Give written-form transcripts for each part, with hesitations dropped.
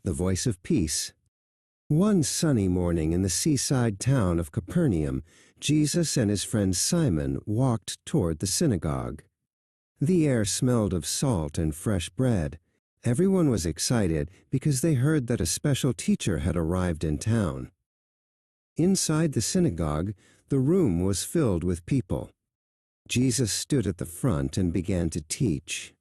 the voice of peace. One sunny morning in the seaside town of Capernaum, Jesus and his friend Simon walked toward the synagogue. The air smelled of salt and fresh bread. Everyone was excited because they heard that a special teacher had arrived in town. Inside the synagogue, the room was filled with people. Jesus stood at the front and began to teach.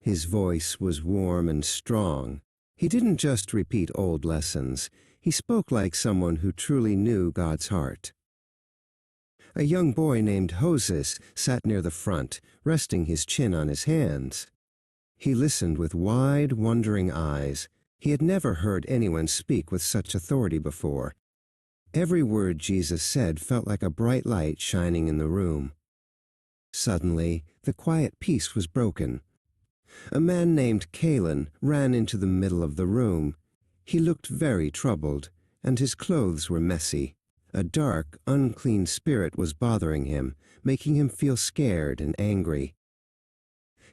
His voice was warm and strong. He didn't just repeat old lessons. He spoke like someone who truly knew God's heart. A young boy named Moses sat near the front, resting his chin on his hands. He listened with wide, wondering eyes. He had never heard anyone speak with such authority before. Every word Jesus said felt like a bright light shining in the room. Suddenly, the quiet peace was broken. A man named Unclean ran into the middle of the room. He looked very troubled, and his clothes were messy. A dark, unclean spirit was bothering him, making him feel scared and angry.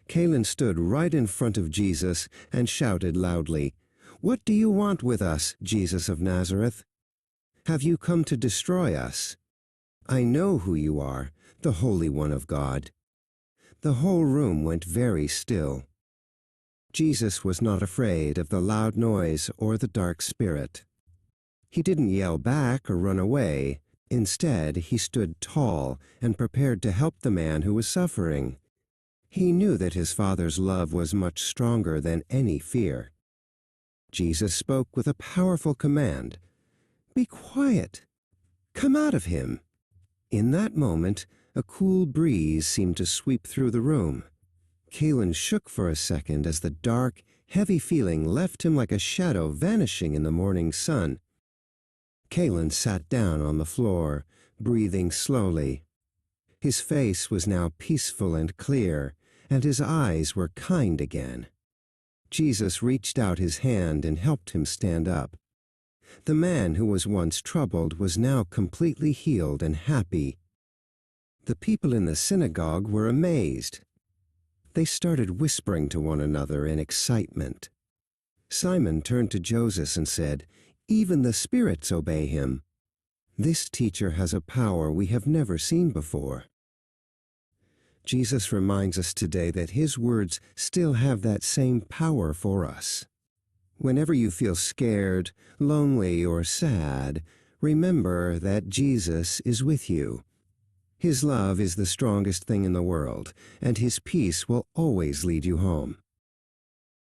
Unclean stood right in front of Jesus and shouted loudly, "What do you want with us, Jesus of Nazareth? Have you come to destroy us? I know who you are, the Holy One of God." The whole room went very still. Jesus was not afraid of the loud noise or the dark spirit. He didn't yell back or run away. Instead, he stood tall and prepared to help the man who was suffering. He knew that his Father's love was much stronger than any fear. Jesus spoke with a powerful command. "Be quiet. Come out of him." In that moment, a cool breeze seemed to sweep through the room. Unclean shook for a second as the dark, heavy feeling left him like a shadow vanishing in the morning sun. Unclean sat down on the floor, breathing slowly. His face was now peaceful and clear, and his eyes were kind again. Jesus reached out his hand and helped him stand up. The man who was once troubled was now completely healed and happy. The people in the synagogue were amazed. They started whispering to one another in excitement. Simon turned to Joseph and said, "Even the spirits obey him." This teacher has a power we have never seen before. Jesus reminds us today that his words still have that same power for us. Whenever you feel scared, lonely, or sad, remember that Jesus is with you. His love is the strongest thing in the world, and his peace will always lead you home.